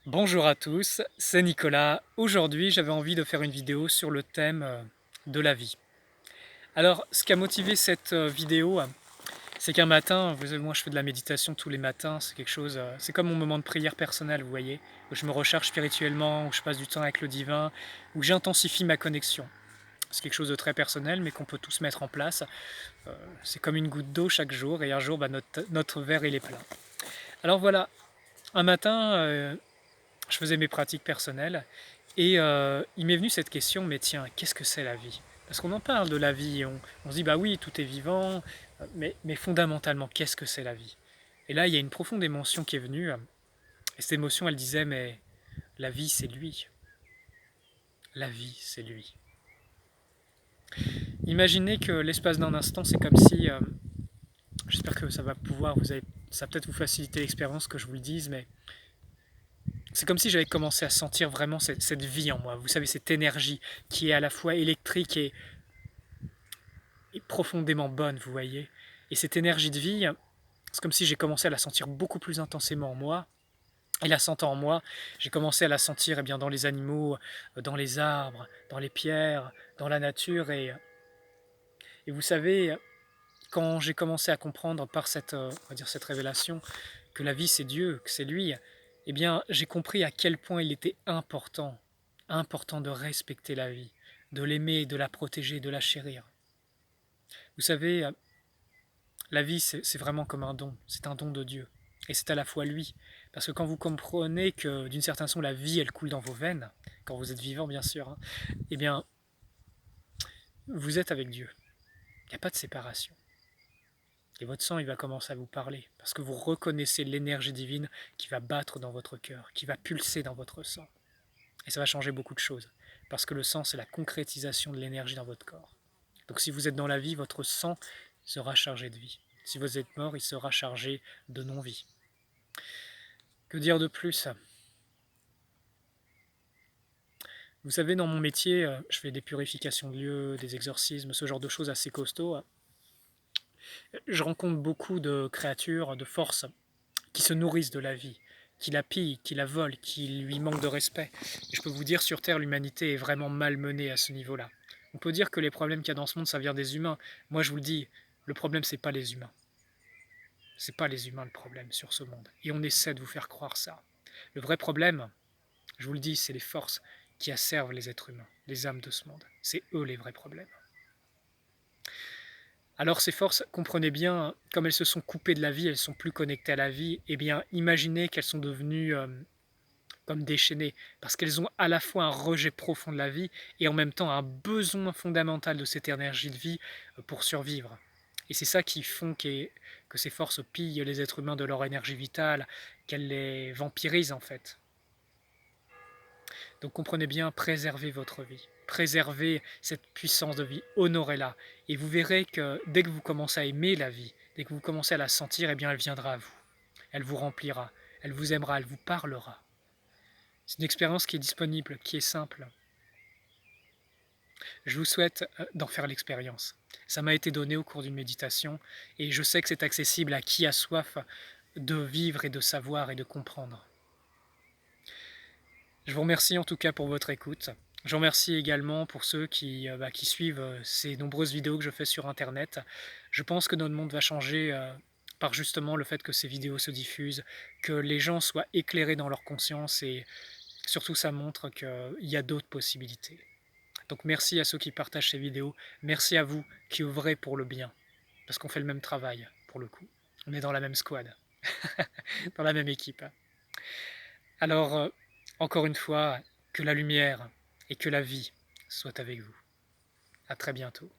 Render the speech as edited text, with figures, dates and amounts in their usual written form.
Bonjour à tous, c'est Nicolas. Aujourd'hui, j'avais envie de faire une vidéo sur le thème de la vie. Alors, ce qui a motivé cette vidéo, c'est qu'un matin, vous savez, moi je fais de la méditation tous les matins, c'est quelque chose, c'est comme mon moment de prière personnel, vous voyez, où je me recharge spirituellement, où je passe du temps avec le divin, où j'intensifie ma connexion. C'est quelque chose de très personnel, mais qu'on peut tous mettre en place. C'est comme une goutte d'eau chaque jour, et un jour, notre verre il est plein. Alors voilà, un matin, je faisais mes pratiques personnelles et il m'est venu cette question, mais tiens, qu'est-ce que c'est la vie? Parce qu'on en parle de la vie, on se dit bah oui, tout est vivant, mais fondamentalement, qu'est-ce que c'est la vie? Et là, il y a une profonde émotion qui est venue, et cette émotion, elle disait, mais la vie, c'est lui. La vie, c'est lui. Imaginez que l'espace d'un instant, c'est comme si, j'espère que ça va pouvoir, ça va peut-être vous faciliter l'expérience que je vous le dise, mais c'est comme si j'avais commencé à sentir vraiment cette vie en moi. Vous savez, cette énergie qui est à la fois électrique et profondément bonne, vous voyez. Et cette énergie de vie, c'est comme si j'ai commencé à la sentir beaucoup plus intensément en moi. Et la sentant en moi, j'ai commencé à la sentir dans les animaux, dans les arbres, dans les pierres, dans la nature. Et vous savez, quand j'ai commencé à comprendre par on va dire cette révélation que la vie c'est Dieu, que c'est lui, eh bien j'ai compris à quel point il était important de respecter la vie, de l'aimer, de la protéger, de la chérir. Vous savez, la vie c'est vraiment comme un don, c'est un don de Dieu. Et c'est à la fois lui. Parce que quand vous comprenez que d'une certaine façon la vie elle coule dans vos veines, quand vous êtes vivant bien sûr, eh bien vous êtes avec Dieu. Il n'y a pas de séparation. Et votre sang, il va commencer à vous parler, parce que vous reconnaissez l'énergie divine qui va battre dans votre cœur, qui va pulser dans votre sang. Et ça va changer beaucoup de choses, parce que le sang, c'est la concrétisation de l'énergie dans votre corps. Donc si vous êtes dans la vie, votre sang sera chargé de vie. Si vous êtes mort, il sera chargé de non-vie. Que dire de plus? Vous savez, dans mon métier, je fais des purifications de lieux, des exorcismes, ce genre de choses assez costauds. Je rencontre beaucoup de créatures, de forces qui se nourrissent de la vie, qui la pillent, qui la volent, qui lui manquent de respect. Et je peux vous dire, sur Terre, l'humanité est vraiment malmenée à ce niveau-là. On peut dire que les problèmes qu'il y a dans ce monde, ça vient des humains. Moi, je vous le dis, le problème, c'est pas les humains. C'est pas les humains le problème sur ce monde. Et on essaie de vous faire croire ça. Le vrai problème, je vous le dis, c'est les forces qui asservent les êtres humains, les âmes de ce monde. C'est eux les vrais problèmes. Alors ces forces, comprenez bien, comme elles se sont coupées de la vie, elles sont plus connectées à la vie, eh bien imaginez qu'elles sont devenues comme déchaînées, parce qu'elles ont à la fois un rejet profond de la vie et en même temps un besoin fondamental de cette énergie de vie pour survivre. Et c'est ça qui font que ces forces pillent les êtres humains de leur énergie vitale, qu'elles les vampirisent en fait. Donc comprenez bien, préservez votre vie, préservez cette puissance de vie, honorez-la. Et vous verrez que dès que vous commencez à aimer la vie, dès que vous commencez à la sentir, eh bien elle viendra à vous. Elle vous remplira, elle vous aimera, elle vous parlera. C'est une expérience qui est disponible, qui est simple. Je vous souhaite d'en faire l'expérience. Ça m'a été donné au cours d'une méditation et je sais que c'est accessible à qui a soif de vivre et de savoir et de comprendre. Je vous remercie en tout cas pour votre écoute. Je vous remercie également pour ceux qui suivent ces nombreuses vidéos que je fais sur Internet. Je pense que notre monde va changer par justement le fait que ces vidéos se diffusent, que les gens soient éclairés dans leur conscience et surtout ça montre qu'il y a d'autres possibilités. Donc merci à ceux qui partagent ces vidéos, merci à vous qui œuvrez pour le bien, parce qu'on fait le même travail pour le coup. On est dans la même squad, dans la même équipe. Alors, encore une fois, que la lumière et que la vie soient avec vous. À très bientôt.